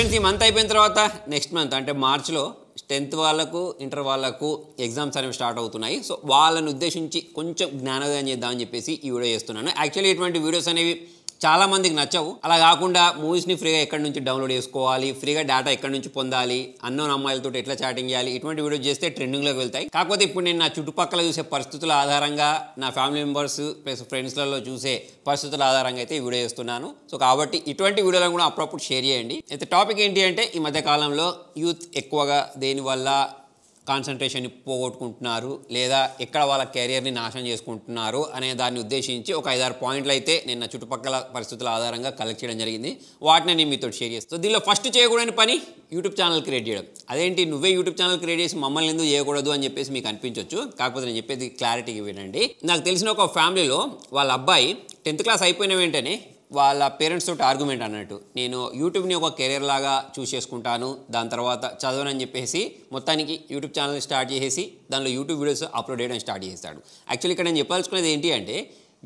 Friends ఈ month అయిపోయిన తర్వాత నెక్స్ట్ మంత్ అంటే మార్చ్లో 10th వాళ్ళకు ఇంటర్ వాళ్ళకు ఎగ్జామ్స్ అనేవి స్టార్ట్ అవుతున్నాయి. సో వాళ్ళని ఉద్దేశించి కొంచెం జ్ఞానోదయం చేద్దామని చెప్పేసి ఈ వీడియో చేస్తున్నాను. యాక్చువల్లీ ఇటువంటి వీడియోస్ అనేవి చాలా మందికి నచ్చవు. అలా కాకుండా మూవీస్ని ఫ్రీగా ఎక్కడి నుంచి డౌన్లోడ్ చేసుకోవాలి, ఫ్రీగా డేటా ఎక్కడి నుంచి పొందాలి, అన్నోన్ అమ్మాయిలతో ఎట్లా చాటింగ్ చేయాలి, ఇటువంటి వీడియోస్ చేస్తే ట్రెండింగ్లోకి వెళ్తాయి. కాకపోతే ఇప్పుడు నేను నా చుట్టుపక్కల చూసే పరిస్థితుల ఆధారంగా, నా ఫ్యామిలీ మెంబర్స్ ప్లస్ ఫ్రెండ్స్లలో చూసే పరిస్థితుల ఆధారంగా అయితే ఈ వీడియో చేస్తున్నాను. సో కాబట్టి ఇటువంటి వీడియోలను కూడా అప్పుడప్పుడు షేర్ చేయండి. అయితే టాపిక్ ఏంటి అంటే, ఈ మధ్య కాలంలో యూత్ ఎక్కువగా దేనివల్ల కాన్సన్ట్రేషన్ని పోగొట్టుకుంటున్నారు లేదా ఎక్కడ వాళ్ళ కెరియర్ని నాశనం చేసుకుంటున్నారు అనే దాన్ని ఉద్దేశించి ఒక 5-6 పాయింట్లు అయితే నేను చుట్టుపక్కల పరిస్థితుల ఆధారంగా కలెక్ట్ చేయడం జరిగింది. వాటిని నేను మీతో షేర్ చేస్తాను. దీనిలో ఫస్ట్ చేయకూడని పని యూట్యూబ్ ఛానల్ క్రియేట్ చేయడం. అదేంటి నువ్వే యూట్యూబ్ ఛానల్ క్రియేట్ చేసి మమ్మల్ని ఎందుకు చేయకూడదు అని చెప్పేసి మీకు అనిపించవచ్చు. కాకపోతే నేను చెప్పేది క్లారిటీగా వినండి. నాకు తెలిసిన ఒక ఫ్యామిలీలో వాళ్ళ అబ్బాయి 10th క్లాస్ అయిపోయిన వెంటనే వాళ్ళ పేరెంట్స్ తోటి ఆర్గ్యుమెంట్ అన్నట్టు, నేను యూట్యూబ్ని ఒక కెరీర్ లాగా చూస్ చేసుకుంటాను, దాని తర్వాత చదవనని చెప్పేసి మొత్తానికి యూట్యూబ్ ఛానల్ స్టార్ట్ చేసేసి దానిలో యూట్యూబ్ వీడియోస్ అప్లోడ్ చేయడం స్టార్ట్ చేస్తాడు. యాక్చువల్లీ ఇక్కడ నేను చెప్పాల్సుకునేది ఏంటి అంటే,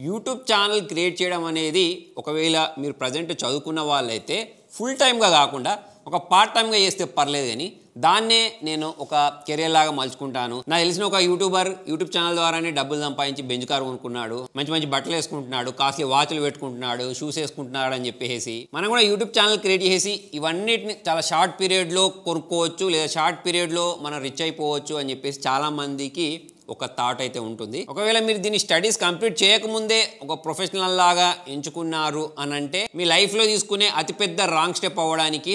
యూట్యూబ్ ఛానల్ క్రియేట్ చేయడం అనేది ఒకవేళ మీరు ప్రజెంట్ చదువుకున్న వాళ్ళైతే ఫుల్ టైమ్గా కాకుండా ఒక పార్ట్ టైమ్గా చేస్తే పర్లేదు, కానీ దాన్నే నేను ఒక కెరీర్ లాగా మలుచుకుంటాను. నాకు తెలిసిన ఒక యూట్యూబర్ యూట్యూబ్ ఛానల్ ద్వారానే డబ్బులు సంపాదించి బెంచ్ కారు కొనుక్కున్నాడు, మంచి మంచి బట్టలు వేసుకుంటున్నాడు, కాస్ట్లీ వాచ్లు పెట్టుకుంటున్నాడు, షూస్ వేసుకుంటున్నాడు అని చెప్పేసి మనం కూడా యూట్యూబ్ ఛానల్ క్రియేట్ చేసి ఇవన్నిటిని చాలా షార్ట్ పీరియడ్లో కొనుక్కోవచ్చు లేదా షార్ట్ పీరియడ్లో మనం రిచ్ అయిపోవచ్చు అని చెప్పేసి చాలామందికి ఒక థాట్ అయితే ఉంటుంది. ఒకవేళ మీరు దీన్ని స్టడీస్ కంప్లీట్ చేయకముందే ఒక ప్రొఫెషనల్ లాగా ఎంచుకున్నారు అని అంటే మీ లైఫ్లో తీసుకునే అతిపెద్ద రాంగ్ స్టెప్ అవ్వడానికి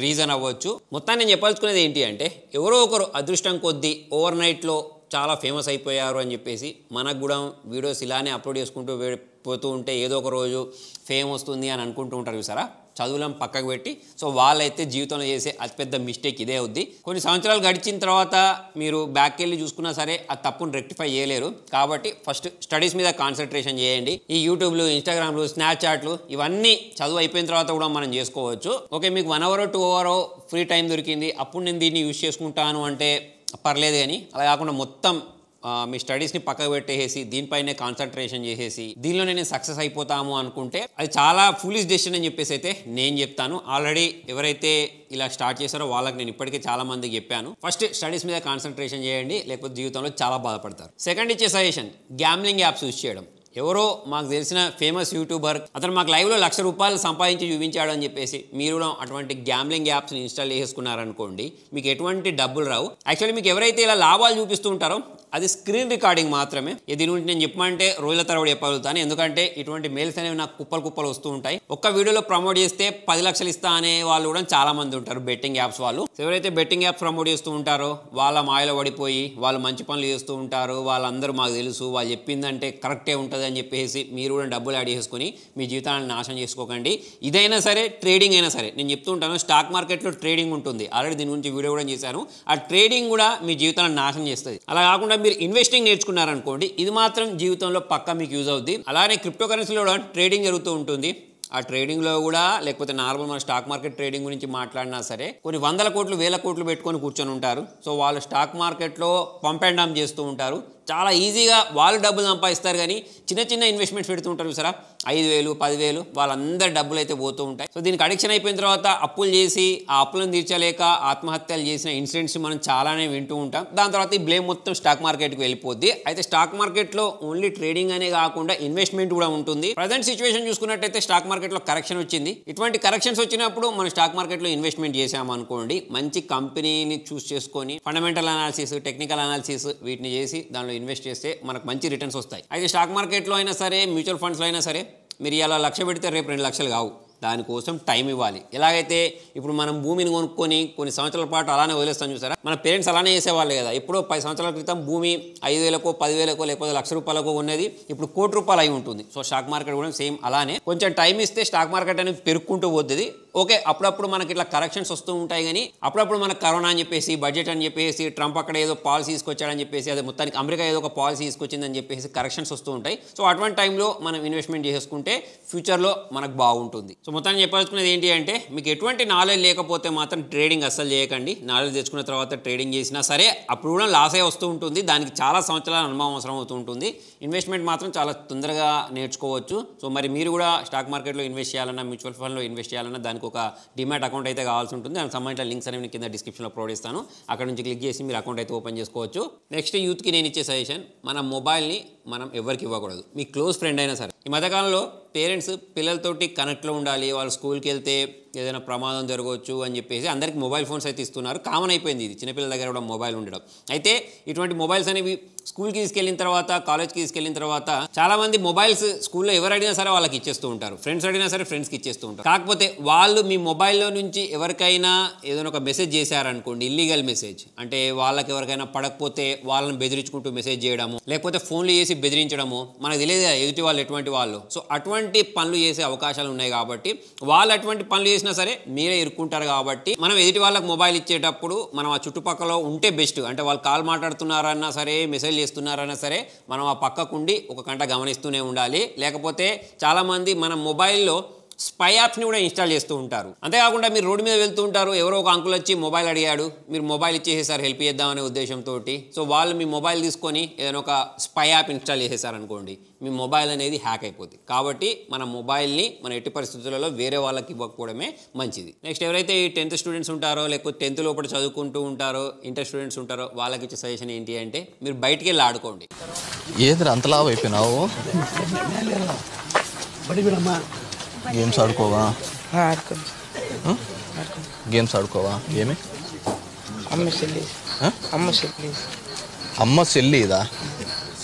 రీజన్ అవ్వచ్చు. మొత్తాన్ని నేను చెప్పాల్సుకునేది ఏంటి అంటే, ఎవరో ఒకరు అదృష్టం కొద్దీ ఓవర్ నైట్లో చాలా ఫేమస్ అయిపోయారు అని చెప్పేసి మనకు కూడా వీడియోస్ ఇలానే అప్లోడ్ చేసుకుంటూ పోతూ ఉంటే ఏదో ఒక రోజు ఫేమ్ వస్తుంది అని అనుకుంటూ ఉంటారు చూసారా, చదువులను పక్కకు పెట్టి. సో వాళ్ళైతే జీవితంలో చేసే అతిపెద్ద మిస్టేక్ ఇదే అవుద్ది. కొన్ని సంవత్సరాలు గడిచిన తర్వాత మీరు బ్యాక్కి వెళ్ళి చూసుకున్నా సరే ఆ తప్పును రెక్టిఫై చేయలేరు. కాబట్టి ఫస్ట్ స్టడీస్ మీద కాన్సన్ట్రేషన్ చేయండి. ఈ యూట్యూబ్లు, ఇన్స్టాగ్రామ్లు, స్నాప్చాట్లు ఇవన్నీ చదువు అయిపోయిన తర్వాత కూడా మనం చేసుకోవచ్చు. ఓకే, మీకు 1 hour 2 hour ఫ్రీ టైం దొరికింది, అప్పుడు నేను దీన్ని యూజ్ చేసుకుంటాను అంటే పర్లేదు, కానీ అలా కాకుండా మొత్తం మీ స్టడీస్ని పక్కకు పెట్టేసి దీనిపైనే కాన్సన్ట్రేషన్ చేసేసి దీనిలో నేను సక్సెస్ అయిపోతాము అనుకుంటే అది చాలా ఫూలిష్ డెసిషన్ అని చెప్పేసి అయితే నేను చెప్తాను. ఆల్రెడీ ఎవరైతే ఇలా స్టార్ట్ చేశారో వాళ్ళకి నేను ఇప్పటికే చాలా మందికి చెప్పాను, ఫస్ట్ స్టడీస్ మీద కాన్సన్ట్రేషన్ చేయండి, లేకపోతే జీవితంలో చాలా బాధపడతారు. సెకండ్ ఇచ్చే సజెషన్, గ్యామ్లింగ్ యాప్స్ యూజ్ చేయడం. ఎవరో మాకు తెలిసిన ఫేమస్ యూట్యూబర్ అతను మాకు లైవ్లో ₹1,00,000 సంపాదించి చూపించాడు అని చెప్పేసి మీరు కూడా అటువంటి గ్యామ్లింగ్ యాప్స్ని ఇన్స్టాల్ చేసుకున్నారనుకోండి, మీకు ఎటువంటి డబ్బులు రావు. యాక్చువల్లీ మీకు ఎవరైతే ఇలా లాభాలు చూపిస్తూ ఉంటారో అది స్క్రీన్ రికార్డింగ్ మాత్రమే. దీని గురించి నేను చెప్పమంటే రోజుల తరబడి చెప్పగలుగుతాను, ఎందుకంటే ఇటువంటి మెయిల్స్ అనేవి నాకు కుప్పలు వస్తూ ఉంటాయి. ఒక్క వీడియోలో ప్రమోట్ చేస్తే 10 లక్షలు ఇస్తా అనే వాళ్ళు కూడా చాలా మంది ఉంటారు, బెట్టింగ్ యాప్స్ వాళ్ళు. ఎవరైతే బెట్టింగ్ యాప్స్ ప్రమోట్ చేస్తూ ఉంటారో వాళ్ళ మాయలో పడిపోయి వాళ్ళు మంచి పనులు చేస్తూ ఉంటారు, వాళ్ళందరూ మాకు తెలుసు, వాళ్ళు చెప్పిందంటే కరెక్టే ఉంటుంది అని చెప్పేసి మీరు కూడా డబ్బులు యాడ్ చేసుకుని మీ జీవితాన్ని నాశనం చేసుకోకండి. ఇదైనా సరే, ట్రేడింగ్ అయినా సరే. నేను చెప్తూ ఉంటాను, స్టాక్ మార్కెట్లో ట్రేడింగ్ ఉంటుంది, ఆల్రెడీ దీని గురించి వీడియో కూడా చేశాను. ఆ ట్రేడింగ్ కూడా మీ జీవితాన్ని నాశనం చేస్తుంది. అలా కాకుండా మీరు ఇన్వెస్టింగ్ నేర్చుకున్నారనుకోండి, ఇది మాత్రం జీవితంలో పక్కా మీకు యూజ్ అవుద్ది. అలానే క్రిప్టో కరెన్సీలో కూడా ట్రేడింగ్ జరుగుతూ ఉంటుంది. ఆ ట్రేడింగ్లో కూడా, లేకపోతే నార్మల్ మన స్టాక్ మార్కెట్ ట్రేడింగ్ గురించి మాట్లాడినా సరే కొన్ని 100 కోట్లు 1000 కోట్లు పెట్టుకొని కూర్చొని ఉంటారు. సో వాళ్ళు స్టాక్ మార్కెట్లో పంప్ అండ్ డంప్ చేస్తూ ఉంటారు. చాలా ఈజీగా వాళ్ళు డబ్బులు సంపాదిస్తారు, కానీ చిన్న ఇన్వెస్ట్మెంట్స్ పెడుతూ ఉంటారు చూసారా, 5,000 10,000 వాళ్ళందరి డబ్బులు అయితే పోతూ ఉంటాయి. సో దీనికి అడిక్షన్ అయిపోయిన తర్వాత అప్పులు చేసి ఆ అప్పులను తీర్చలేక ఆత్మహత్యలు చేసిన ఇన్సిడెంట్స్ మనం చాలానే వింటూ ఉంటాం. దాని తర్వాత ఈ బ్లేమ్ మొత్తం స్టాక్ మార్కెట్కి వెళ్ళిపోద్ది. అయితే స్టాక్ మార్కెట్లో ఓన్లీ ట్రేడింగ్ అనే కాకుండా ఇన్వెస్ట్మెంట్ కూడా ఉంటుంది. ప్రజెంట్ సిచ్యువేషన్ చూసుకున్నట్టయితే స్టాక్ మార్కెట్లో కరెక్షన్ వచ్చింది. ఇటువంటి కరెక్షన్స్ వచ్చినప్పుడు మనం స్టాక్ మార్కెట్లో ఇన్వెస్ట్మెంట్ చేసామనుకోండి, మంచి కంపెనీని చూస్ చేసుకొని ఫండమెంటల్ అనాలిసిస్, టెక్నికల్ అనాలిసిస్ వీటిని చేసి దానిలో ఇన్వెస్ట్ చేస్తే మనకు మంచి రిటర్న్స్ వస్తాయి. అయితే స్టాక్ మార్కెట్లో అయినా సరే, మ్యూచువల్ ఫండ్స్లో అయినా సరే, మీరు ఇలా 1,00,000 పెడితే రేపు 2 లక్షలు కావు. దానికోసం టైం ఇవ్వాలి. ఎలాగైతే ఇప్పుడు మనం భూమిని కొనుక్కొని కొన్ని సంవత్సరాల పాటు అలానే వదిలేస్తాం చూసారా, మన పేరెంట్స్ అలానే చేసేవాళ్ళు కదా. ఎప్పుడో 10 సంవత్సరాల క్రితం భూమి 5,000కో 10,000కో లేకపోతే ₹1,00,000కో ఉన్నది, ఇప్పుడు ₹1,00,00,000 అయి ఉంటుంది. సో స్టాక్ మార్కెట్ కూడా సేమ్ అలానే, కొంచెం టైం ఇస్తే స్టాక్ మార్కెట్ అనేది పెరుక్కుంటూ పోతుంది. ఓకే, అప్పుడప్పుడు మనకి ఇట్లా కరెక్షన్స్ వస్తూ ఉంటాయి, కానీ అప్పుడప్పుడు మనకు కరోనా అని చెప్పేసి, బడ్జెట్ అని చెప్పేసి, ట్రంప్ అక్కడ ఏదో పాలసీ తీసుకొచ్చాడని చెప్పేసి, అదే మొత్తానికి అమెరికా ఏదో ఒక పాలసీ తీసుకొచ్చిందని చెప్పేసి కరెక్షన్స్ వస్తూ ఉంటాయి. సో అటువంటి టైంలో మనం ఇన్వెస్ట్మెంట్ చేసుకుంటే ఫ్యూచర్లో మనకు బాగుంటుంది. సో మొత్తాన్ని చెప్పాల్సుకునేది ఏంటి అంటే, మీకు ఎటువంటి నాలెడ్జ్ లేకపోతే మాత్రం ట్రేడింగ్ అస్సలు చేయకండి. నాలెడ్జ్ తెచ్చుకున్న తర్వాత ట్రేడింగ్ చేసినా సరే అప్పుడు కూడా లాసే వస్తూ ఉంటుంది. దానికి చాలా సంవత్సరాల అనుభవం అవసరం అవుతూ ఉంటుంది. ఇన్వెస్ట్మెంట్ మాత్రం చాలా తొందరగా నేర్చుకోవచ్చు. సో మరి మీరు కూడా స్టాక్ మార్కెట్లో ఇన్వెస్ట్ చేయాలన్నా, మ్యూచువల్ ఫండ్లో ఇన్వెస్ట్ చేయాలన్నా దానికి దానికి ఒక డిమాట్ అకౌంట్ అయితే కావాల్సి ఉంటుంది. దానికి సంబంధించిన లింక్స్ అనేవి కింద డిస్క్రిప్షన్లో ప్రొవైడ్ ఇస్తాను. అక్కడ నుంచి క్లిక్ చేసి మీరు అకౌంట్ అయితే ఓపెన్ చేసుకోవచ్చు. నెక్స్ట్ యూత్కి నేను ఇచ్చే సజెషన్, మన మొబైల్ని మనం ఎవరికి ఇవ్వకూడదు. మీ క్లోజ్ ఫ్రెండ్ అయినా సరే. ఈ మధ్యకాలంలో పేరెంట్స్ పిల్లలతోటి కనెక్ట్లో ఉండాలి, వాళ్ళు స్కూల్కి వెళ్తే ఏదైనా ప్రమాదం జరగవచ్చు అని చెప్పేసి అందరికి మొబైల్ ఫోన్స్ అయితే ఇస్తున్నారు. కామన్ అయిపోయింది ఇది, చిన్నపిల్లల దగ్గర కూడా మొబైల్ ఉండడం. అయితే ఇటువంటి మొబైల్స్ అనేవి స్కూల్కి తీసుకెళ్ళిన తర్వాత, కాలేజ్కి తీసుకెళ్ళిన తర్వాత చాలామంది మొబైల్స్ స్కూల్లో ఎవరు అడిగినా సరే వాళ్ళకి ఇచ్చేస్తూ ఉంటారు. ఫ్రెండ్స్ అడిగినా సరే ఫ్రెండ్స్కి ఇచ్చేస్తూ ఉంటారు. కాకపోతే వాళ్ళు మీ మొబైల్లో నుంచి ఎవరికైనా ఏదైనా ఒక మెసేజ్ చేశారనుకోండి, ఇల్లీగల్ మెసేజ్, అంటే వాళ్ళకి ఎవరికైనా పడకపోతే వాళ్ళని బెదిరించుకుంటూ మెసేజ్ చేయడము, లేకపోతే ఫోన్లు చేసి బెదిరించడము, మనకు తెలియదు ఎదుటి వాళ్ళు ఎటువంటి వాళ్ళు. సో అటువంటి పనులు చేసే అవకాశాలు ఉన్నాయి. కాబట్టి వాళ్ళు అటువంటి పనులు చేసినా సరే మీరే ఇరుక్కుంటారు. కాబట్టి మనం ఎదుటి వాళ్ళకి మొబైల్ ఇచ్చేటప్పుడు మనం ఆ చుట్టుపక్కల ఉంటే బెస్ట్. అంటే వాళ్ళు కాల్ మాట్లాడుతున్నారన్నా సరే, మెసేజ్ చేస్తున్నారన్నా సరే, మనం ఆ పక్కకుండి ఒక గంట గమనిస్తూనే ఉండాలి. లేకపోతే చాలామంది మన మొబైల్లో స్పై యాప్స్ని కూడా ఇన్స్టాల్ చేస్తూ ఉంటారు. అంతేకాకుండా మీరు రోడ్డు మీద వెళ్తూ ఉంటారు, ఎవరో ఒక అంకుల్ వచ్చి మొబైల్ అడిగాడు, మీరు మొబైల్ ఇచ్చేసేసారు హెల్ప్ చేద్దామనే ఉద్దేశంతో. సో వాళ్ళు మీ మొబైల్ తీసుకొని ఏదైనా ఒక స్పై యాప్ ఇన్స్టాల్ చేసేసారనుకోండి, మీ మొబైల్ అనేది హ్యాక్ అయిపోతుంది. కాబట్టి మన మొబైల్ని మన ఎట్టి పరిస్థితులలో వేరే వాళ్ళకి ఇవ్వకపోవడమే మంచిది. నెక్స్ట్ ఎవరైతే ఈ 10th స్టూడెంట్స్ ఉంటారో, లేకపోతే 10th లోపల చదువుకుంటూ ఉంటారో, ఇంటర్ స్టూడెంట్స్ ఉంటారో, వాళ్ళకి ఇచ్చే సజెషన్ ఏంటి అంటే, మీరు బయటికి వెళ్ళి ఆడుకోండి. ఏది అంతలా అయిపోయినావు? గేమ్స్ ఆడుకోవా? గేమ్స్ ఆడుకోవా? ఏమి అమ్మ సెల్లిదా?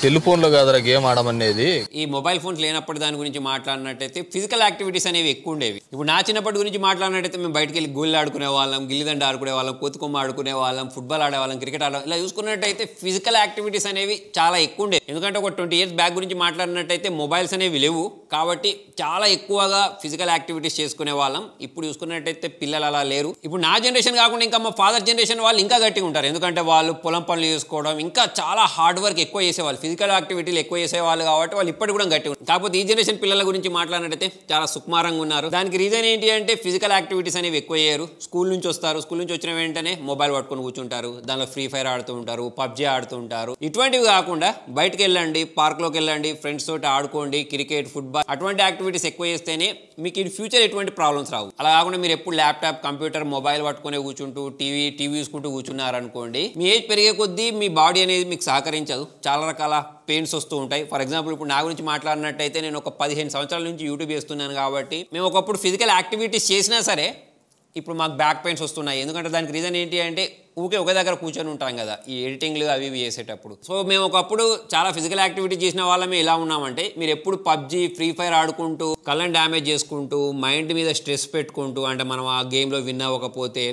సెల్ ఫోన్లో కాదురా గేమ్ ఆడమనేది. ఈ మొబైల్ ఫోన్స్ లేనప్పుడు దాని గురించి మాట్లాడినట్టయితే ఫిజికల్ యాక్టివిటీస్ అనేవి ఎక్కువ ఉండేవి. ఇప్పుడు నా చిన్నప్పటి గురించి మాట్లాడినట్టయితే మేము బయటికి వెళ్ళి గోళ్ళు ఆడుకునే వాళ్ళం, గిల్లిదండ ఆడుకునే వాళ్ళం, కోతికొమ్మ ఆడుకునే వాళ్ళం, ఫుట్బాల్ ఆడేవాళ్ళం, క్రికెట్ ఆడే. ఇలా చూసుకున్నట్టయితే ఫిజికల్ యాక్టివిటీస్ అనేవి చాలా ఎక్కువ ఉండేవి. ఎందుకంటే ఒక 20 years బ్యాక్ గురించి మాట్లాడినట్టయితే మొబైల్స్ అనేవి లేవు. కాబట్టి చాలా ఎక్కువగా ఫిజికల్ యాక్టివిటీస్ చేసుకునే వాళ్ళం. ఇప్పుడు చూసుకున్నట్టయితే పిల్లలు అలా లేరు. ఇప్పుడు నా జనరేషన్ కాకుండా ఇంకా మా ఫాదర్ జనరేషన్ వాళ్ళు ఇంకా గట్టిగా ఉంటారు. ఎందుకంటే వాళ్ళు పొలం పనులు చేసుకోవడం, ఇంకా చాలా హార్డ్ వర్క్ ఎక్కువ చేసేవాళ్ళు, ఫిజికల్ యాక్టివిటీలు ఎక్కువ చేసేవాళ్ళు. కాబట్టి వాళ్ళు ఇప్పటికి కూడా గట్టిగా ఉంటారు. కాకపోతే ఈ జనరేషన్ పిల్లల గురించి మాట్లాడినట్టయితే చాలా సుకుమారంగా ఉన్నారు. దానికి రీజన్ ఏంటి అంటే, ఫిజికల్ యాక్టివిటీస్ అనేవి ఎక్కువ చేయరు. స్కూల్ నుంచి వస్తారు, స్కూల్ నుంచి వచ్చిన వెంటనే మొబైల్ పట్టుకొని కూర్చుంటారు, దానిలో ఫ్రీ ఫైర్ ఆడుతూ ఉంటారు, పబ్జీ ఆడుతూ ఉంటారు. ఇటువంటివి కాకుండా బయటకు వెళ్ళండి, పార్క్లోకి వెళ్ళండి, ఫ్రెండ్స్ తోటి ఆడుకోండి, క్రికెట్, ఫుట్బాల్, అటువంటి యాక్టివిటీస్ ఎక్కువ చేస్తేనే మీకు ఇన్ ఫ్యూచర్ ఎటువంటి ప్రాబ్లమ్స్ రావు. అలా కాకుండా మీరు ఎప్పుడు ల్యాప్టాప్, కంప్యూటర్, మొబైల్ పట్టుకునే కూర్చుంటూ టీవీ చూసుకుంటూ కూర్చున్నారనుకోండి, మీ ఏజ్ పెరిగే కొద్దీ మీ బాడీ అనేది మీకు సహకరించదు. చాలా రకాల పెయిన్స్ వస్తూ ఉంటాయి. ఫర్ ఎగ్జాంపుల్ ఇప్పుడు నా గురించి మాట్లాడినట్టయితే నేను ఒక 15 సంవత్సరాల నుంచి యూట్యూబ్ చేస్తున్నాను. కాబట్టి మేము ఒకప్పుడు ఫిజికల్ యాక్టివిటీస్ చేసినా సరే ఇప్పుడు మాకు బ్యాక్ పెయిన్స్ వస్తున్నాయి. ఎందుకంటే దానికి రీజన్ ఏంటి అంటే, ఊకే ఒకే దగ్గర కూర్చొని ఉంటాం కదా ఈ ఎడిటింగ్లు అవి ఇవి చేసేటప్పుడు. సో మేము ఒకప్పుడు చాలా ఫిజికల్ యాక్టివిటీ చేసిన వాళ్ళమే ఎలా ఉన్నామంటే, మీరు ఎప్పుడు పబ్జీ, ఫ్రీ ఫైర్ ఆడుకుంటూ కళ్ళని డ్యామేజ్ చేసుకుంటూ, మైండ్ మీద స్ట్రెస్ పెట్టుకుంటూ, అంటే మనం ఆ గేమ్లో విన్ అవ్వకపోతే,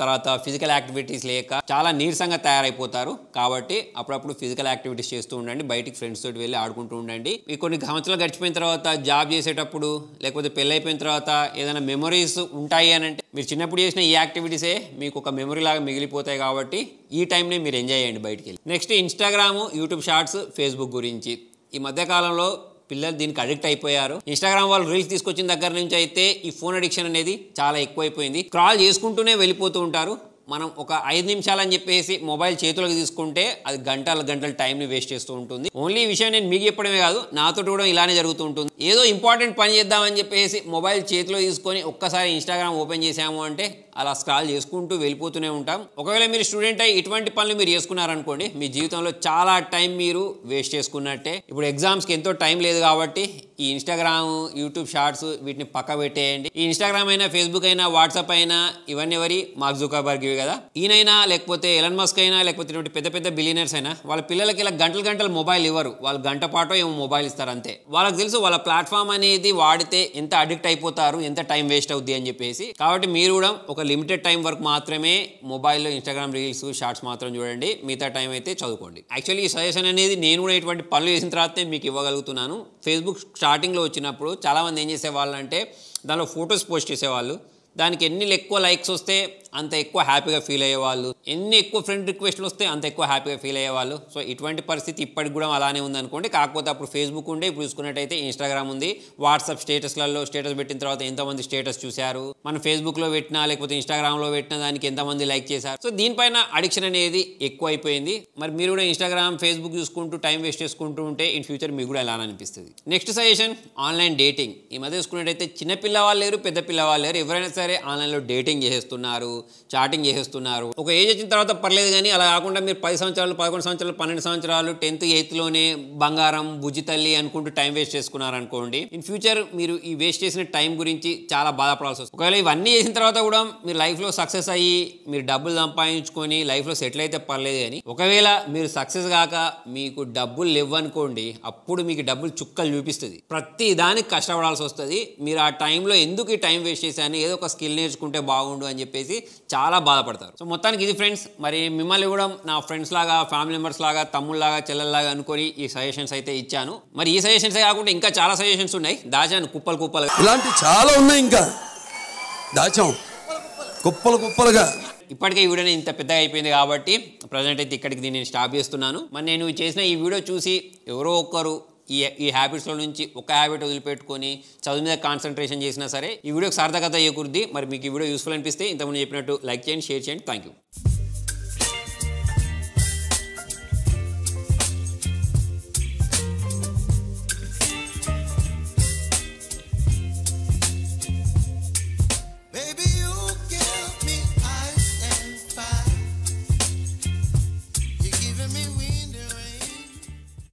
తర్వాత ఫిజికల్ యాక్టివిటీస్ లేక చాలా నీరసంగా తయారైపోతారు. కాబట్టి అప్పుడప్పుడు ఫిజికల్ యాక్టివిటీస్ చేస్తూ ఉండండి, బయటికి ఫ్రెండ్స్ తోటి వెళ్ళి ఆడుకుంటూ ఉండండి. ఈ కొన్ని సంవత్సరాలు గడిచిపోయిన తర్వాత, జాబ్ చేసేటప్పుడు లేకపోతే పెళ్ళి అయిపోయిన తర్వాత ఏదైనా మెమరీస్ ఉంటాయి అని అంటే, మీరు చిన్నప్పుడు చేసిన ఈ యాక్టివిటీసే మీకు ఒక మెమరీ లాగా మిగిలిపోతాయి. కాబట్టి ఈ టైంని మీరు ఎంజాయ్ చేయండి బయటికి వెళ్ళి. Next Instagram, YouTube shorts, Facebook గురించి ఈ మధ్యకాలంలో పిల్లలు దీనికి అడిక్ట్ అయిపోయారు. ఇన్స్టాగ్రామ్ వాళ్ళు రీల్స్ తీసుకొచ్చిన దగ్గర నుంచి అయితే ఈ ఫోన్ అడిక్షన్ అనేది చాలా ఎక్కువైపోయింది. స్క్రాల్ చేసుకుంటూనే వెళ్ళిపోతూ ఉంటారు. మనం ఒక 5 నిమిషాలు అని చెప్పేసి మొబైల్ చేతులకు తీసుకుంటే అది గంటల టైంని వేస్ట్ చేస్తూ ఉంటుంది. ఓన్లీ ఈ విషయం నేను మీకు చెప్పడమే కాదు, నాతో కూడా ఇలానే జరుగుతూ ఉంటుంది. ఏదో ఇంపార్టెంట్ పని చేద్దామని చెప్పేసి మొబైల్ చేతిలో తీసుకొని ఒక్కసారి ఇన్స్టాగ్రామ్ ఓపెన్ చేసాము అంటే అలా స్క్రాల్ చేసుకుంటూ వెళ్ళిపోతూనే ఉంటాం. ఒకవేళ మీరు స్టూడెంట్ అయ్యి ఇటువంటి పనులు మీరు చేసుకున్నారనుకోండి, మీ జీవితంలో చాలా టైం మీరు వేస్ట్ చేసుకున్నట్టే. ఇప్పుడు ఎగ్జామ్స్కి ఎంతో టైం లేదు కాబట్టి ఈ ఇన్స్టాగ్రామ్, యూట్యూబ్ షార్ట్స్ వీటిని పక్క పెట్టేయండి. ఈ ఇన్స్టాగ్రామ్ అయినా, ఫేస్బుక్ అయినా, వాట్సాప్ అయినా ఇవన్నీ ఎవరి మార్క్ జుకర్బర్గ్ కదా, ఈయనైనా లేకపోతే ఎలన్ మస్క్ అయినా లేకపోతే ఇటువంటి పెద్ద బిలియనర్స్ అయినా వాళ్ళ పిల్లలకి ఇలా గంటలు మొబైల్ ఇవ్వరు. వాళ్ళు గంట పాటో ఏమో మొబైల్ ఇస్తారు అంతే. వాళ్ళకి తెలుసు వాళ్ళ ప్లాట్ఫామ్ అనేది వాడితే ఎంత అడిక్ట్ అయిపోతారు, ఎంత టైం వేస్ట్ అవుద్ది అని చెప్పేసి. కాబట్టి మీరు కూడా ఒక లిమిటెడ్ టైం వరకు మాత్రమే మొబైల్లో ఇన్స్టాగ్రామ్ రీల్స్, షార్ట్స్ మాత్రం చూడండి, మిగతా టైం అయితే చదువుకోండి. యాక్చువల్లీ ఈ సజెషన్ అనేది నేను కూడా ఇటువంటి పనులు చేసిన తర్వాతే మీకు ఇవ్వగలుగుతున్నాను. ఫేస్బుక్ స్టార్టింగ్లో వచ్చినప్పుడు చాలామంది ఏం చేసేవాళ్ళు అంటే, దానిలో ఫొటోస్ పోస్ట్ చేసేవాళ్ళు. దానికి ఎన్ని ఎక్కువ లైక్స్ వస్తే అంత ఎక్కువ హ్యాపీగా ఫీల్ అయ్యేవాళ్ళు, ఎన్ని ఎక్కువ ఫ్రెండ్ రిక్వెస్ట్లు వస్తే అంత ఎక్కువ హ్యాపీగా ఫీల్ అయ్యేవాళ్ళు. సో ఇటువంటి పరిస్థితి ఇప్పటికి కూడా అలానే ఉందనుకోండి. కాకపోతే అప్పుడు ఫేస్బుక్ ఉండే, ఇప్పుడు చూసుకున్నట్టయితే ఇన్స్టాగ్రామ్ ఉంది. వాట్సాప్ స్టేటస్లలో స్టేటస్ పెట్టిన తర్వాత ఎంతమంది స్టేటస్ చూశారు, మన ఫేస్బుక్లో పెట్టినా లేకపోతే ఇన్స్టాగ్రామ్లో పెట్టిన దానికి ఎంతమంది లైక్ చేశారు. సో దీనిపైన అడిక్షన్ అనేది ఎక్కువ అయిపోయింది. మరి మీరు కూడా ఇన్స్టాగ్రామ్ ఫేస్బుక్ చూసుకుంటూ టైం వేస్ట్ చేసుకుంటూ ఉంటే ఇన్ ఫ్యూచర్ మీకు కూడా ఎలా అనిపిస్తుంది. Next suggestion, online dating. ఈ మధ్య చూసుకున్నట్టయితే చిన్న పిల్లవాళ్ళు లేరు, పెద్ద పిల్లవాళ్ళు లేరు, ఎవరైనా సరే ఆన్లైన్లో డేటింగ్ చేసేస్తున్నారు, చాటింగ్ చేసేస్తున్నారు. ఒక ఏజ్ వచ్చిన తర్వాత పర్లేదు, కానీ అలా కాకుండా మీరు 10 సంవత్సరాలు 11 సంవత్సరాలు 12 సంవత్సరాలు 10th 8thలోనే బంగారం బుజ్జి తల్లి అనుకుంటూ టైం వేస్ట్ చేసుకున్నారనుకోండి, ఇన్ ఫ్యూచర్ మీరు ఈ వేస్ట్ చేసిన టైం గురించి చాలా బాధపడాల్సి వస్తుంది. ఒకవేళ ఇవన్నీ చేసిన తర్వాత కూడా మీరు లైఫ్లో సక్సెస్ అయ్యి మీరు డబ్బులు సంపాదించుకొని లైఫ్లో సెటిల్ అయితే పర్లేదు, కానీ ఒకవేళ మీరు సక్సెస్ కాక మీకు డబ్బులు లేవనుకోండి, అప్పుడు మీకు డబ్బులు చుక్కలు చూపిస్తుంది. ప్రతి దానికి కష్టపడాల్సి వస్తుంది. మీరు ఆ టైంలో ఎందుకు ఈ టైం వేస్ట్ చేశాను, ఏదో ఒక స్కిల్ నేర్చుకుంటే బాగుండు అని చెప్పేసి చాలా బాధపడతారు. సో మొత్తానికి ఇది ఫ్రెండ్స్. మరి మిమ్మల్ని కూడా నా ఫ్రెండ్స్ లాగా, ఫ్యామిలీ మెంబర్స్ లాగా, తమ్ముళ్ళలాగా, చెల్లెల్లాగా అనుకొని ఈ సజెషన్స్ అయితే ఇచ్చాను. మరి ఈ సజెషన్స్ కాకుండా ఇంకా చాలా సజెషన్స్ ఉన్నాయి, దాచాను కుప్పలు కుప్పలుగా. ఇలాంటి చాలా ఉన్నాయి, ఇంకా దాచాం కుప్పలు కుప్పలుగా. ఇప్పటికే ఈ వీడియో ఇంత పెద్దగా అయిపోయింది కాబట్టి ప్రజెంట్ అయితే ఇక్కడికి దీన్ని స్టాప్ చేస్తున్నాను. మరి నేను చేసిన ఈ వీడియో చూసి ఎవరో ఒకరు ఈ హ్యాబిట్స్లో నుంచి ఒక హ్యాబిట్ వదిలిపెట్టుకొని చదువు మీద కాన్సన్ట్రేషన్ చేసినా సరే ఈ వీడియోకి సార్థకత చేకూరుద్ది. మరి మీకు ఈ వీడియో యూస్ఫుల్ అనిపిస్తే ఇంతకుముందు చెప్పినట్టు లైక్ చేయండి, షేర్ చేయండి. Thank you.